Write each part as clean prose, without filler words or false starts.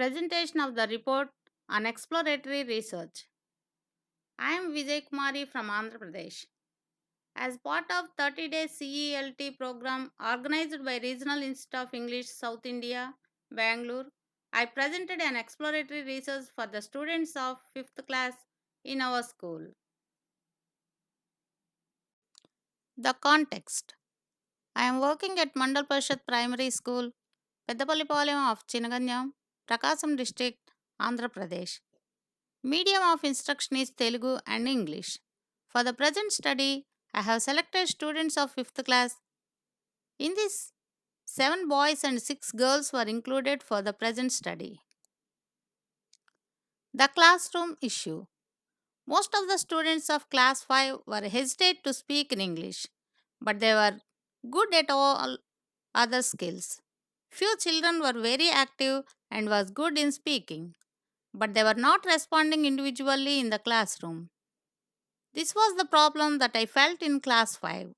Presentation of the report on exploratory research. I am Vijay Kumari from Andhra Pradesh. As part of 30-day CELT program organized by Regional Institute of English South India, Bangalore, I presented an exploratory research for the students of 5th class in our school. The context. I am working at Mandal Parishad Primary School, Peddapallipalayam of Chinaganyam, Prakasam district, Andhra Pradesh. Medium of instruction is Telugu and English. For the present study, I have selected students of 5th class. In this, 7 boys and 6 girls were included for the present study. The classroom issue. Most of the students of class 5 were hesitant to speak in English, but they were good at all other skills. Few children were very active and was good in speaking, but they were not responding individually in the classroom. This was the problem that I felt in class 5.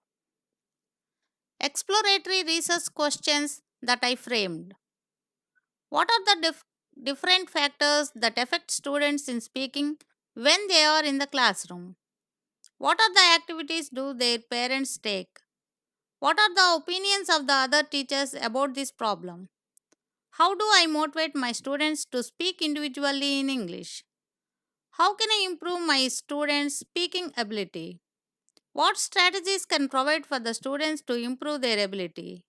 Exploratory research questions that I framed. What are the different factors that affect students in speaking when they are in the classroom? What are the activities do their parents take? What are the opinions of the other teachers about this problem? How do I motivate my students to speak individually in English? How can I improve my students' speaking ability? What strategies can provide for the students to improve their ability?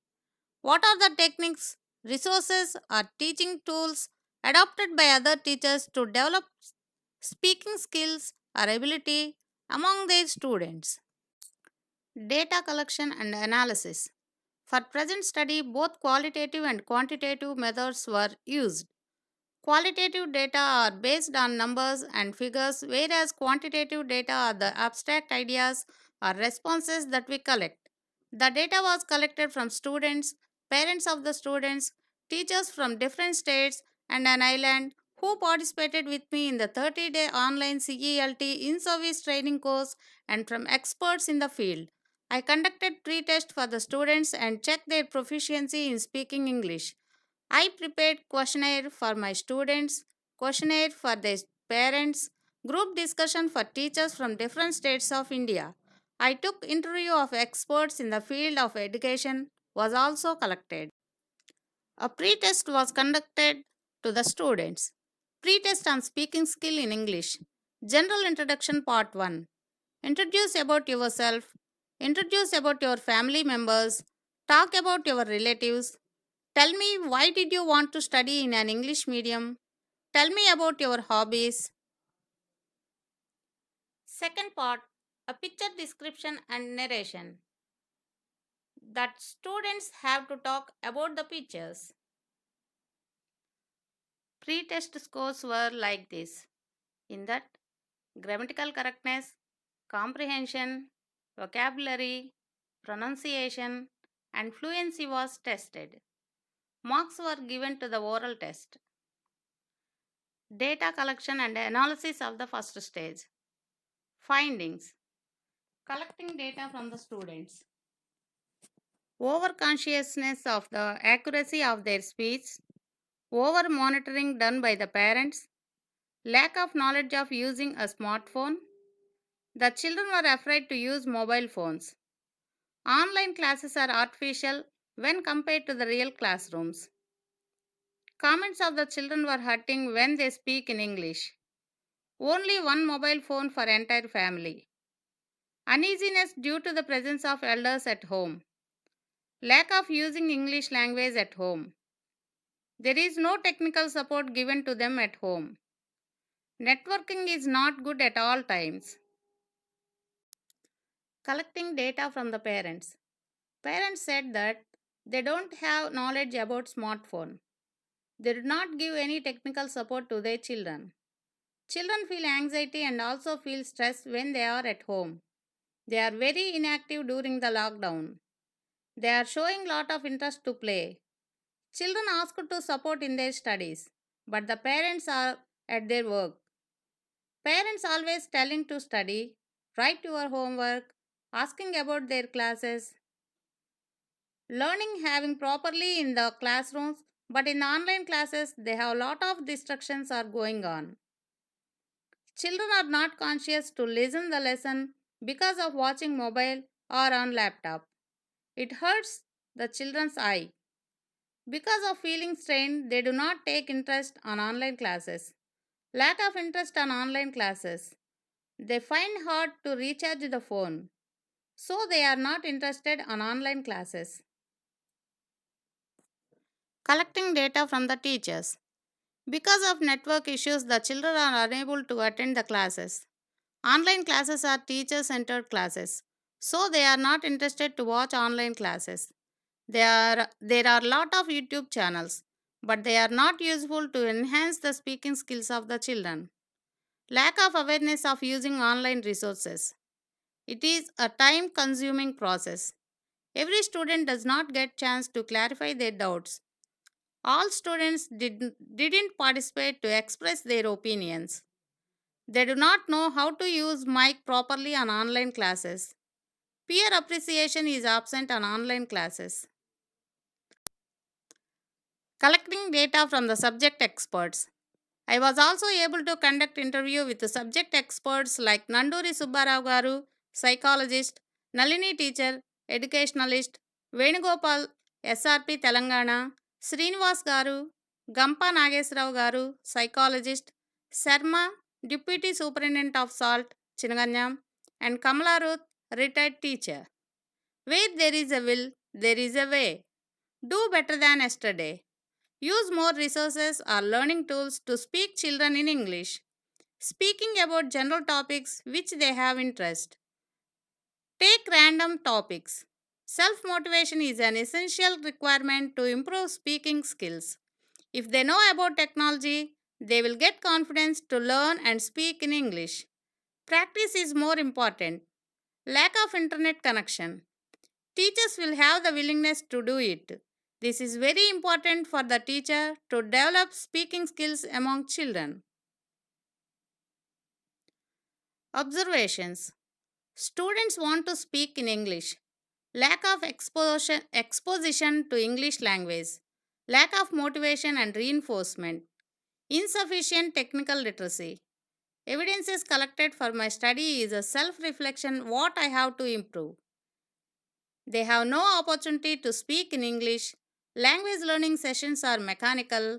What are the techniques, resources, or teaching tools adopted by other teachers to develop speaking skills or ability among their students? Data collection and analysis. For present study, both qualitative and quantitative methods were used. Qualitative data are based on numbers and figures, whereas quantitative data are the abstract ideas or responses that we collect. The data was collected from students, parents of the students, teachers from different states and an island who participated with me in the 30-day online CELT in-service training course and from experts in the field. I conducted pre-test for the students and checked their proficiency in speaking English. I prepared questionnaire for my students, questionnaire for their parents, group discussion for teachers from different states of India. I took interview of experts in the field of education was also collected. A pre-test was conducted to the students. Pre-test on speaking skill in English. General introduction part 1. Introduce about yourself. Introduce about your family members. Talk about your relatives. Tell me why did you want to study in an English medium? Tell me about your hobbies. Second part, a picture description and narration. That students have to talk about the pictures. Pre-test scores were like this. In that, grammatical correctness, comprehension, vocabulary, pronunciation, and fluency was tested. Marks were given to the oral test. Data collection and analysis of the first stage. Findings. Collecting data from the students. Over consciousness of the accuracy of their speech. Over monitoring done by the parents. Lack of knowledge of using a smartphone. The children were afraid to use mobile phones. Online classes are artificial when compared to the real classrooms. Comments of the children were hurting when they speak in English. Only one mobile phone for entire family. Uneasiness due to the presence of elders at home. Lack of using English language at home. There is no technical support given to them at home. Networking is not good at all times. Collecting data from the parents. Parents said that they don't have knowledge about smartphone. They do not give any technical support to their children. Children feel anxiety and also feel stress when they are at home. They are very inactive during the lockdown. They are showing lot of interest to play. Children ask to support in their studies, but the parents are at their work. Parents always telling to study, write your homework, asking about their classes, learning having properly in the classrooms, But in online classes, they have a lot of distractions are going on. Children are not conscious to listen the lesson because of watching mobile or on laptop. It hurts the children's eye. Because of feeling strained, they do not take interest on online classes. Lack of interest on online classes. They find hard to recharge the phone. So they are not interested on online classes. Collecting data from the teachers. Because of network issues, the children are unable to attend the classes. Online classes are teacher centered classes, so they are not interested to watch online classes. There are a lot of YouTube channels, but they are not useful to enhance the speaking skills of the children. Lack of awareness of using online resources. It is a time consuming process. Every student does not get chance to clarify their doubts. All students didn't participate to express their opinions. They do not know how to use mic properly on online classes. Peer appreciation is absent on online classes. Collecting data from the subject experts. I was also able to conduct interview with the subject experts like Nanduri Subbarao garu, psychologist, Nalini teacher, educationalist, Venugopal, SRP Telangana, Srinivas garu, Gampa Nagesrao garu, psychologist, Sharma, deputy superintendent of SALT, Chinaganyam, and Kamala Ruth, retired teacher. Where there is a will, there is a way. Do better than yesterday. Use more resources or learning tools to speak children in English. Speaking about general topics which they have interest. Take random topics. Self motivation is an essential requirement to improve speaking skills. If they know about technology, they will get confidence to learn and speak in English. Practice is more important. Lack of internet connection. Teachers will have the willingness to do it. This is very important for the teacher to develop speaking skills among children. Observations. Students want to speak in English. Lack of exposition to English language. Lack of motivation and reinforcement. Insufficient technical literacy. Evidences collected for my study is a self reflection what I have to improve. They have no opportunity to speak in English. Language learning sessions are mechanical.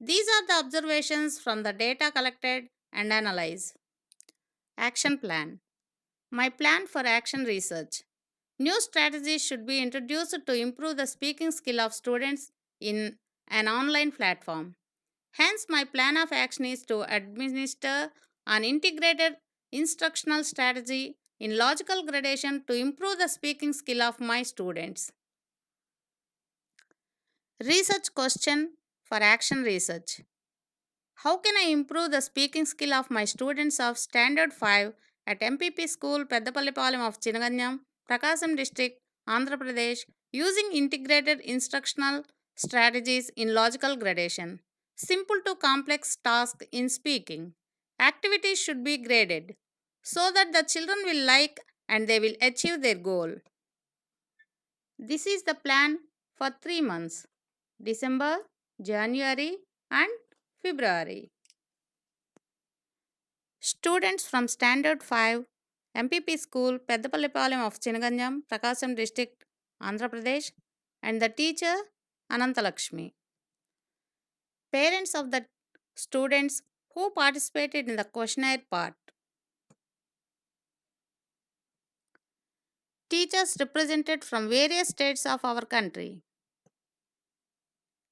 These are the observations from the data collected and analyzed. Action plan. My plan for action research. New strategies should be introduced to improve the speaking skill of students in an online platform. Hence, my plan of action is to administer an integrated instructional strategy in logical gradation to improve the speaking skill of my students. Research question for action research. How can I improve the speaking skill of my students of Standard 5 at MPP School, Peddapallipalam of Chinaganyam, Prakasam District, Andhra Pradesh, using integrated instructional strategies in logical gradation? Simple to complex task in speaking. Activities should be graded so that the children will like and they will achieve their goal. This is the plan for 3 months: December, January, and February. Students from Standard 5 MPP School, Peddapallipalam of Chinaganyam, Prakasam District, Andhra Pradesh, and the teacher Anantalakshmi. Parents of the students who participated in the questionnaire part. Teachers represented from various states of our country.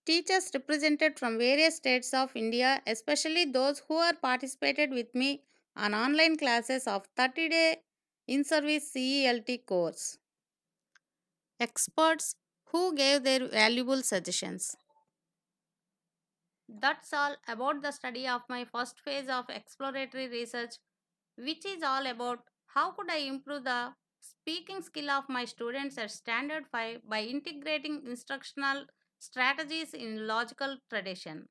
Teachers represented from various states of India, especially those who are participated with me on online classes of 30-day in-service CELT course. Experts who gave their valuable suggestions. That's all about the study of my first phase of exploratory research, which is all about how could I improve the speaking skill of my students at Standard 5 by integrating instructional strategies in logical tradition.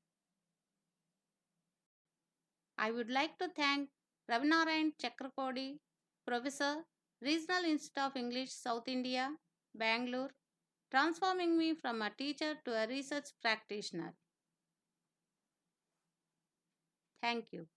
I would like to thank Ravinarayan Chakrakodi, Professor, Regional Institute of English, South India, Bangalore, transforming me from a teacher to a research practitioner. Thank you.